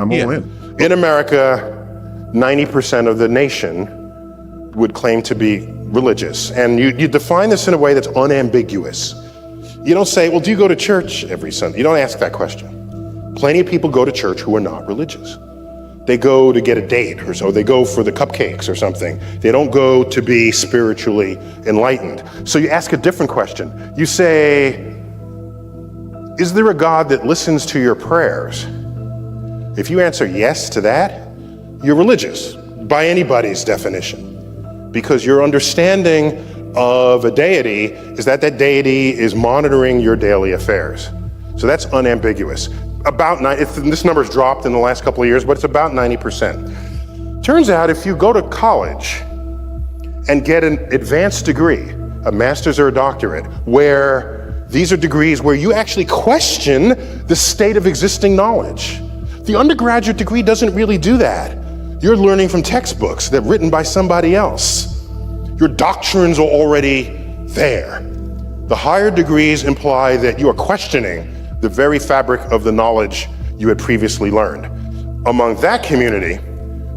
I'm all in. In America, 90% of the nation would claim to be religious. And you define this in a way that's unambiguous. You don't say, well, do you go to church every Sunday? You don't ask that question. Plenty of people go to church who are not religious. They go to get a date or so. They go for the cupcakes or something. They don't go to be spiritually enlightened. So you ask a different question. You say, is there a God that listens to your prayers? If you answer yes to that, you're religious by anybody's definition, because your understanding of a deity is that that deity is monitoring your daily affairs. So that's unambiguous. This number's dropped in the last couple of years, but it's about 90%. Turns out if you go to college and get an advanced degree, a master's or a doctorate, where these are degrees where you actually question the state of existing knowledge. The undergraduate degree doesn't really do that. You're learning from textbooks that are written by somebody else. Your doctrines are already there. The higher degrees imply that you are questioning the very fabric of the knowledge you had previously learned. Among that community,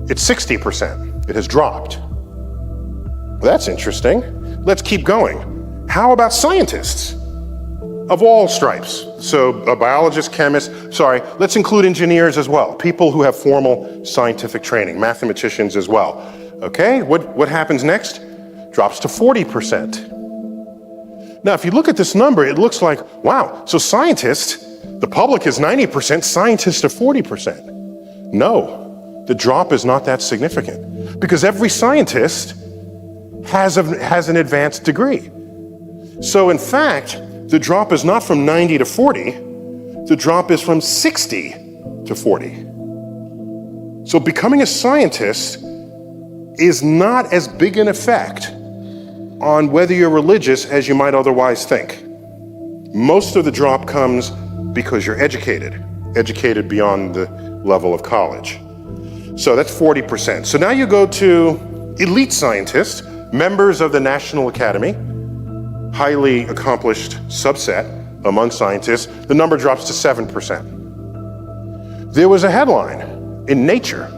it's 60%. It has dropped. Well, that's interesting. Let's keep going. How about scientists of all stripes? So a biologist, chemist, let's include engineers as well. People who have formal scientific training, mathematicians as well. Okay, what happens next? Drops to 40%. Now, if you look at this number, it looks like, wow, so scientists, the public is 90%, scientists are 40%. No, the drop is not that significant, because every scientist has an advanced degree. So in fact, the drop is not from 90 to 40, the drop is from 60 to 40. So becoming a scientist is not as big an effect on whether you're religious as you might otherwise think. Most of the drop comes because you're educated beyond the level of college. So that's 40%. So now you go to elite scientists, members of the National Academy, highly accomplished subset among scientists, the number drops to 7%. There was a headline in Nature,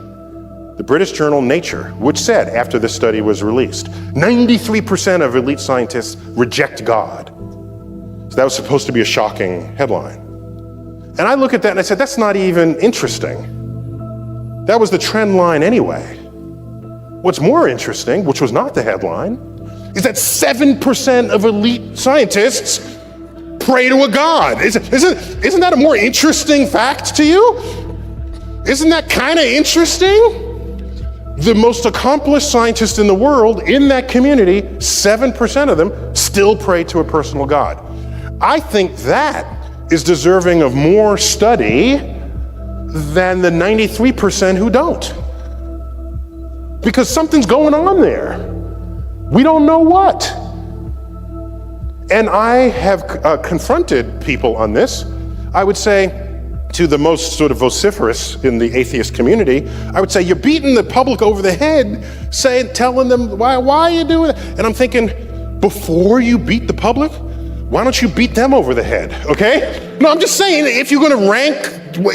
the British journal Nature, which said, after this study was released, 93% of elite scientists reject God. So that was supposed to be a shocking headline. And I look at that and I said, that's not even interesting. That was the trend line anyway. What's more interesting, which was not the headline, is that 7% of elite scientists pray to a God. Isn't that a more interesting fact to you? Isn't that kind of interesting? The most accomplished scientists in the world, in that community, 7% of them still pray to a personal God. I think that is deserving of more study than the 93% who don't. Because something's going on there. We don't know what. And I have confronted people on this. I would say, to the most sort of vociferous in the atheist community, I would say, you're beating the public over the head, telling them, why are you doing it? And I'm thinking, before you beat the public, why don't you beat them over the head, okay? No, I'm just saying, if you're gonna rank, you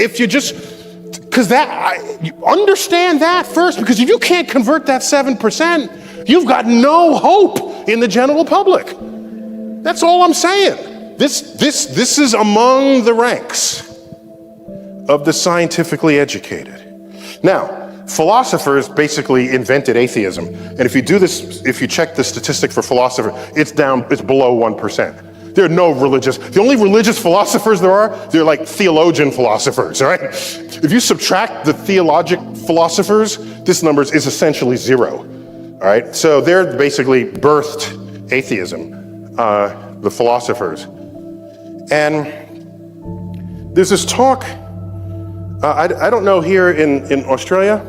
understand that first, because if you can't convert that 7%, you've got no hope in the general public. That's all I'm saying. This is among the ranks of the scientifically educated. Now, philosophers basically invented atheism. And if you check the statistic for philosophers, it's below 1%. There are no the only religious philosophers they're like theologian philosophers, all right? If you subtract the theologic philosophers, this number is essentially zero, all right? So they're basically birthed atheism, the philosophers. And there's this talk, I don't know here in Australia,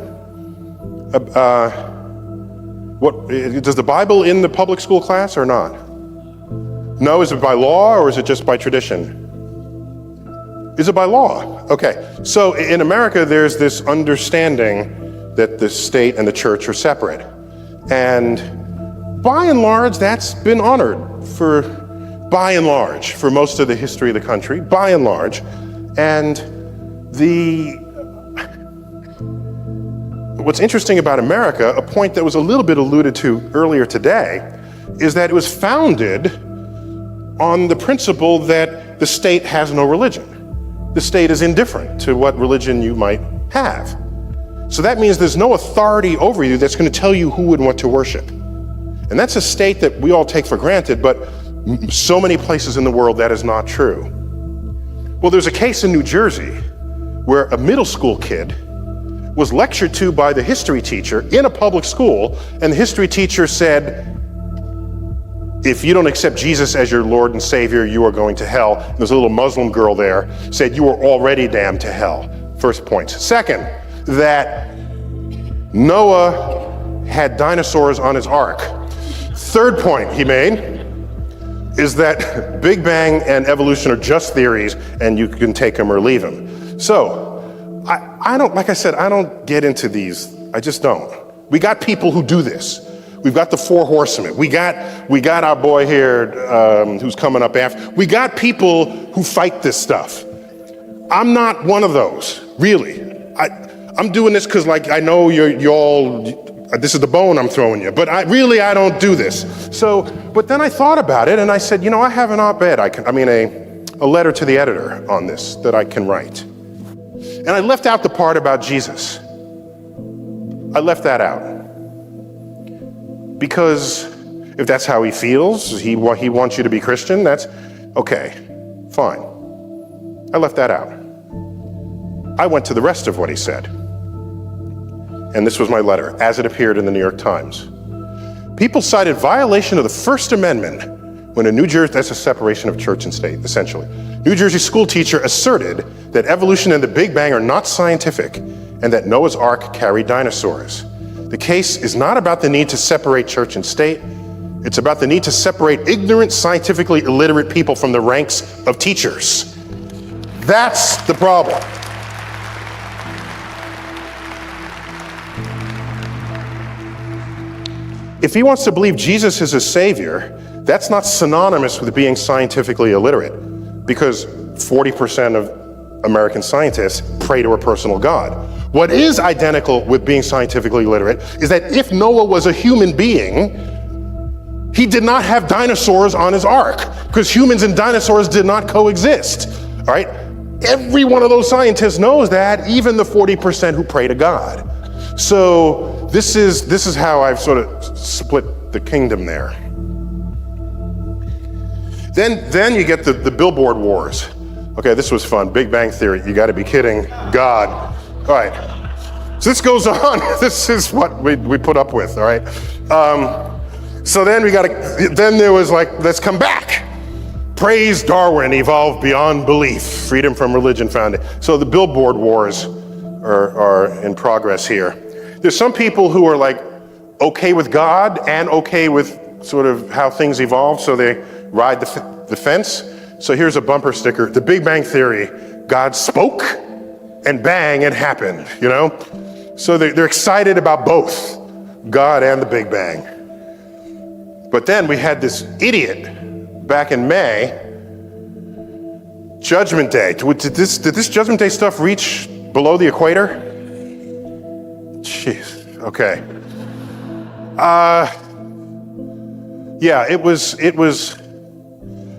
does the Bible in the public school class or not? No, is it by law or is it just by tradition? Is it by law? Okay, so in America there's this understanding that the state and the church are separate. And by and large, that's been honored for most of the history of the country, by and large. And What's interesting about America, a point that was a little bit alluded to earlier today, is that it was founded on the principle that the state has no religion. The state is indifferent to what religion you might have. So that means there's no authority over you that's going to tell you who and what to worship. And that's a state that we all take for granted, but so many places in the world that is not true. Well, there's a case in New Jersey where a middle school kid was lectured to by the history teacher in a public school, and the history teacher said, if you don't accept Jesus as your Lord and Savior, you are going to hell. And there's a little Muslim girl there, said you are already damned to hell. First point. Second, that Noah had dinosaurs on his ark. Third point he made is that Big Bang and evolution are just theories and you can take them or leave them. So, I don't, like I said, I don't get into these. I just don't. We got people who do this. We've got the four horsemen. We got our boy here who's coming up after. We got people who fight this stuff. I'm not one of those, really. I'm doing this because, like, I know you're all, this is the bone I'm throwing you, but I don't do this. So, but then I thought about it and I said, I have an op-ed, a letter to the editor on this that I can write. And I left out the part about Jesus. I left that out. Because if that's how he feels, he wants you to be Christian, that's okay, fine. I left that out. I went to the rest of what he said. And this was my letter, as it appeared in the New York Times. People cited violation of the First Amendment when a New Jersey, that's a separation of church and state, essentially. New Jersey school teacher asserted that evolution and the Big Bang are not scientific and that Noah's Ark carried dinosaurs. The case is not about the need to separate church and state. It's about the need to separate ignorant, scientifically illiterate people from the ranks of teachers. That's the problem. If he wants to believe Jesus is his savior, that's not synonymous with being scientifically illiterate, because 40% of American scientists pray to a personal God. What is identical with being scientifically literate is that if Noah was a human being, he did not have dinosaurs on his ark, because humans and dinosaurs did not coexist, all right? Every one of those scientists knows that, even the 40% who pray to God. So this is how I've sort of split the kingdom there. Then you get the billboard wars. Okay, this was fun. Big Bang Theory. You got to be kidding. God. All right. So this goes on. This is what we put up with. All right. So then then there was like, let's come back. Praise Darwin, evolved beyond belief. Freedom from religion found it. So the billboard wars are in progress here. There's some people who are like okay with God and okay with sort of how things evolve, so they ride the fence. So here's a bumper sticker, the Big Bang Theory, God spoke and bang, it happened, So they're excited about both, God and the Big Bang. But then we had this idiot back in May, Judgment Day. Did this Judgment Day stuff reach below the equator? Jeez, okay. Yeah, it was.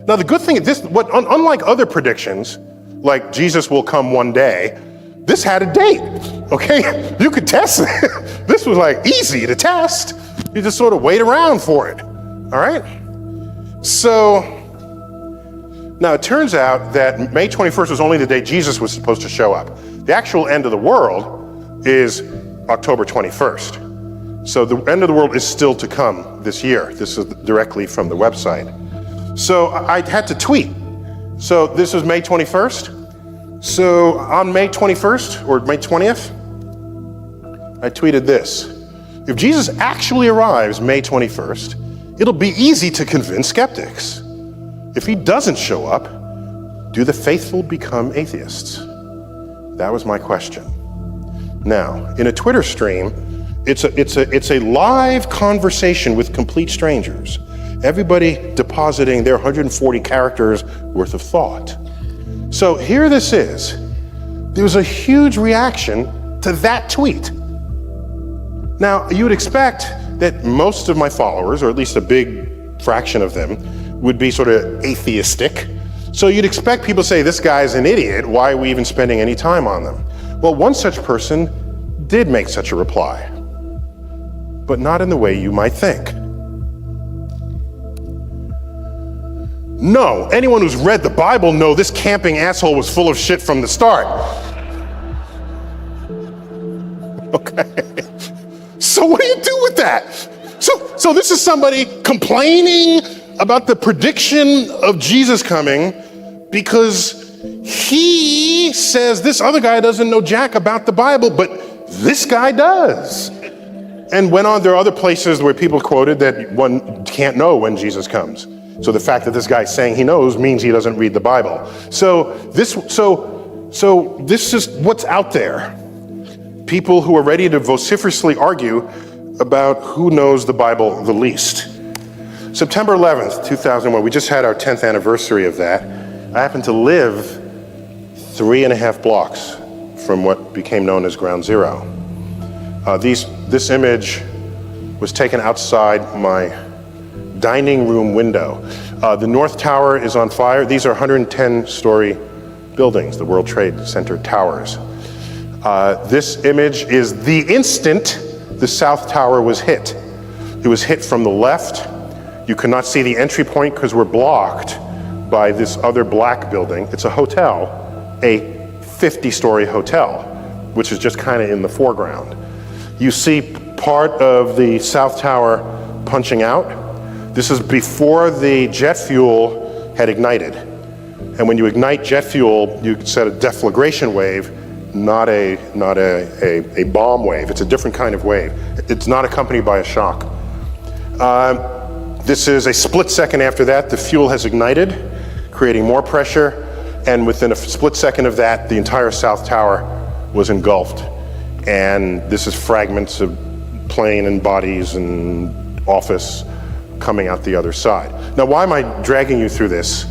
Now the good thing is unlike other predictions, like Jesus will come one day, this had a date, okay? You could test it. This was like easy to test. You just sort of wait around for it, all right? So, now it turns out that May 21st was only the day Jesus was supposed to show up. The actual end of the world is October 21st. So the end of the world is still to come this year. This is directly from the website. So I had to tweet. So this is May 21st. So on May 21st or May 20th, I tweeted this. If Jesus actually arrives May 21st, it'll be easy to convince skeptics. If he doesn't show up, do the faithful become atheists? That was my question. Now, in a Twitter stream, it's a live conversation with complete strangers. Everybody depositing their 140 characters worth of thought. So here this is. There was a huge reaction to that tweet. Now, you would expect that most of my followers, or at least a big fraction of them, would be sort of atheistic. So you'd expect people to say, this guy's an idiot, why are we even spending any time on them? Well, one such person did make such a reply, but not in the way you might think. No, anyone who's read the Bible know this camping asshole was full of shit from the start. Okay. So what do you do with that? So this is somebody complaining about the prediction of Jesus coming because he says this other guy doesn't know jack about the Bible, but this guy does. And went on, there are other places where people quoted that one can't know when Jesus comes. So the fact that this guy's saying he knows means he doesn't read the Bible. So this is what's out there. People who are ready to vociferously argue about who knows the Bible the least. September 11th, 2001, we just had our 10th anniversary of that. I happen to live 3.5 blocks from what became known as Ground Zero. This image was taken outside my dining room window. The North Tower is on fire. These are 110-story buildings, the World Trade Center towers. This image is the instant the South Tower was hit. It was hit from the left. You could not see the entry point because we're blocked by this other black building. It's a hotel, a 50-story hotel, which is just kind of in the foreground. You see part of the South Tower punching out. This is before the jet fuel had ignited. And when you ignite jet fuel, you set a deflagration wave, not a bomb wave. It's a different kind of wave. It's not accompanied by a shock. This is a split second after that, the fuel has ignited, creating more pressure, and within a split second of that, the entire South Tower was engulfed. And this is fragments of plane and bodies and office coming out the other side. Now, why am I dragging you through this?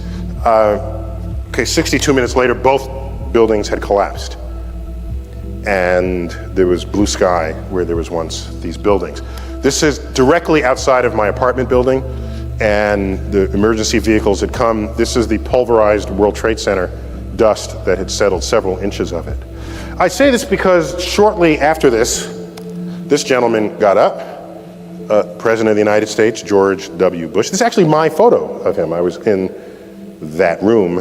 62 minutes later, both buildings had collapsed. And there was blue sky where there was once these buildings. This is directly outside of my apartment building, and the emergency vehicles had come. This is the pulverized World Trade Center dust that had settled several inches of it. I say this because shortly after this gentleman got up, President of the United States, George W. Bush. This is actually my photo of him. I was in that room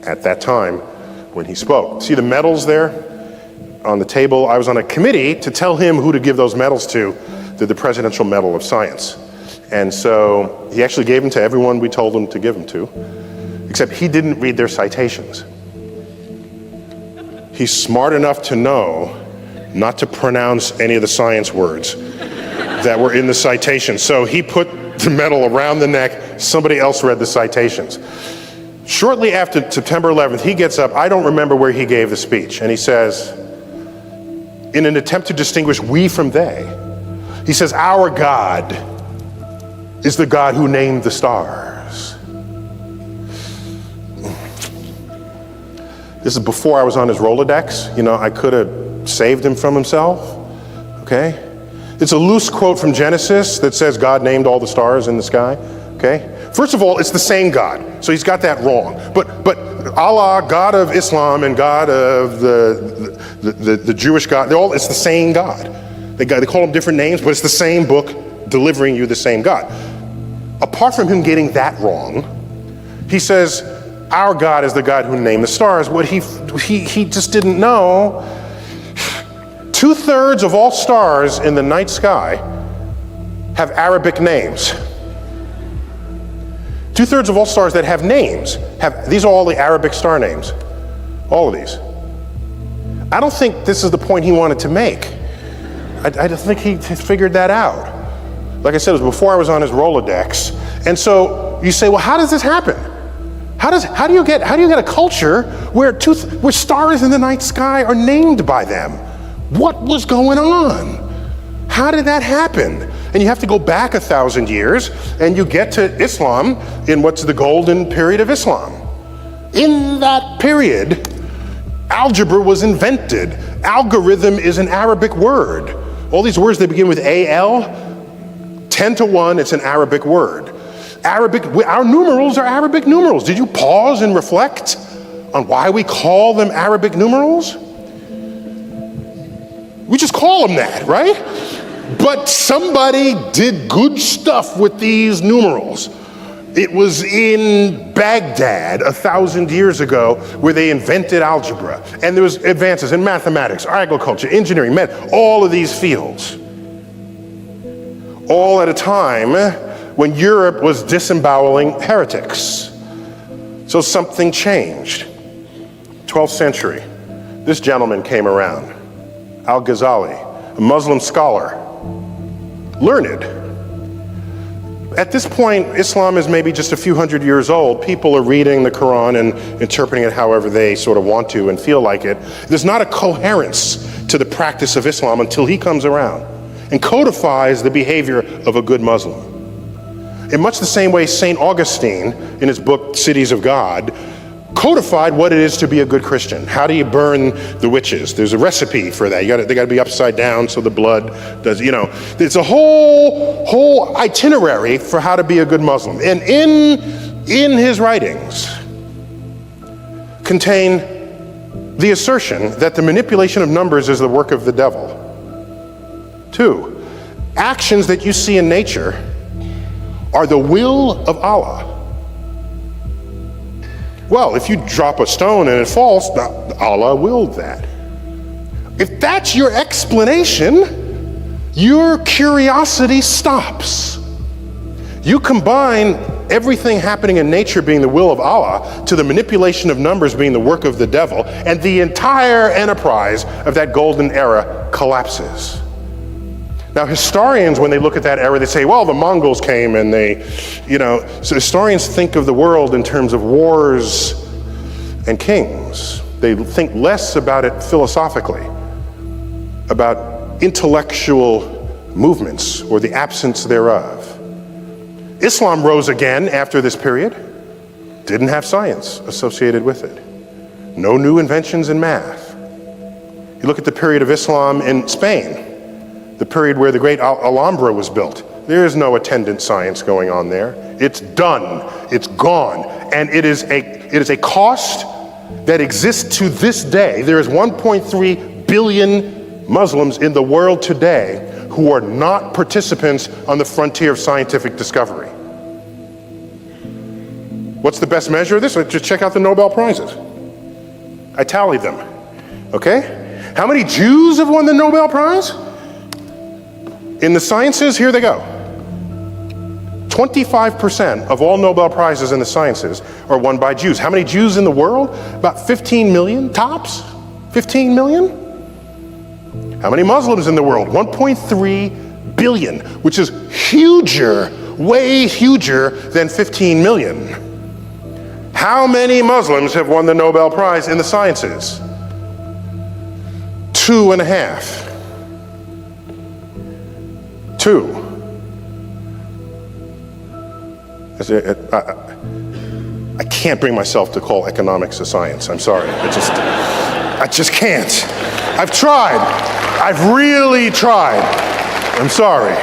at that time when he spoke. See the medals there on the table? I was on a committee to tell him who to give those medals to, the Presidential Medal of Science. And so he actually gave them to everyone we told him to give them to, except he didn't read their citations. He's smart enough to know not to pronounce any of the science words that were in the citation. So he put the medal around the neck, somebody else read the citations. Shortly after September 11th, he gets up, I don't remember where he gave the speech, and he says, in an attempt to distinguish we from they, he says, our God is the God who named the stars. This is before I was on his Rolodex. You know, I could have saved him from himself, okay? It's a loose quote from Genesis that says God named all the stars in the sky, okay? First of all, it's the same God, so he's got that wrong. But Allah, God of Islam and God of the Jewish God, it's the same God. They call them different names, but it's the same book delivering you the same God. Apart from him getting that wrong, he says, our God is the God who named the stars. What he just didn't know, 2/3 of all stars in the night sky have Arabic names. 2/3 of all stars that have names these are all the Arabic star names. All of these. I don't think this is the point he wanted to make. I just think he figured that out. Like I said, it was before I was on his Rolodex. And so you say, well, how does this happen? How do you get a culture where stars in the night sky are named by them? What was going on? How did that happen? And you have to go back 1,000 years, and you get to Islam in what's the golden period of Islam. In that period, Algebra was invented. Algorithm is an Arabic word. All these words that begin with AL, 10 to 1, it's an Arabic word. Our numerals are Arabic numerals. Did you pause and reflect on why we call them Arabic numerals? We just call them that, right? But somebody did good stuff with these numerals. It was in Baghdad 1,000 years ago where they invented algebra. And there was advances in mathematics, agriculture, engineering, all of these fields. All at a time when Europe was disemboweling heretics. So something changed. 12th century, this gentleman came around, Al-Ghazali, a Muslim scholar, learned. At this point, Islam is maybe just a few hundred years old. People are reading the Quran and interpreting it however they sort of want to and feel like it. There's not a coherence to the practice of Islam until he comes around and codifies the behavior of a good Muslim. In much the same way St. Augustine, in his book, Cities of God, codified what it is to be a good Christian. How do you burn the witches? There's a recipe for that. They got to be upside down so the blood does, there's a whole itinerary for how to be a good Muslim. And in his writings contain the assertion that the manipulation of numbers is the work of the devil. 2, actions that you see in nature are the will of Allah. Well, if you drop a stone and it falls, Allah willed that. If that's your explanation, your curiosity stops. You combine everything happening in nature being the will of Allah to the manipulation of numbers being the work of the devil, and the entire enterprise of that golden era collapses. Now, historians, when they look at that era, they say, well, the Mongols came and so historians think of the world in terms of wars and kings. They think less about it philosophically, about intellectual movements or the absence thereof. Islam rose again after this period, didn't have science associated with it. No new inventions in math. You look at the period of Islam in Spain, the period where the great Alhambra was built. There is no attendant science going on there. It's done, it's gone, and it is a cost that exists to this day. There is 1.3 billion Muslims in the world today who are not participants on the frontier of scientific discovery. What's the best measure of this? Just check out the Nobel Prizes. I tallied them, okay? How many Jews have won the Nobel Prize? In the sciences, here they go. 25% of all Nobel Prizes in the sciences are won by Jews. How many Jews in the world? About 15 million tops? 15 million? How many Muslims in the world? 1.3 billion, which is huger, way huger than 15 million. How many Muslims have won the Nobel Prize in the sciences? 2.5. 2. I can't bring myself to call economics a science. I'm sorry. I just can't. I've tried. I've really tried. I'm sorry.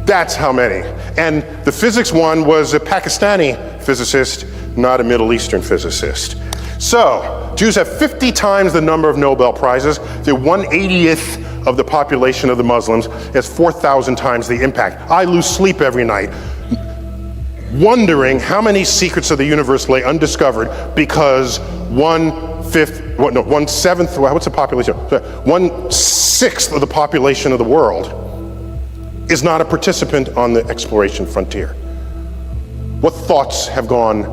That's how many. And the physics one was a Pakistani physicist, not a Middle Eastern physicist. So, Jews have 50 times the number of Nobel Prizes. They're 1/80th of the population of the Muslims. Has 4,000 times the impact. I lose sleep every night wondering how many secrets of the universe lay undiscovered because 1/6th of the population of the world is not a participant on the exploration frontier. What thoughts have gone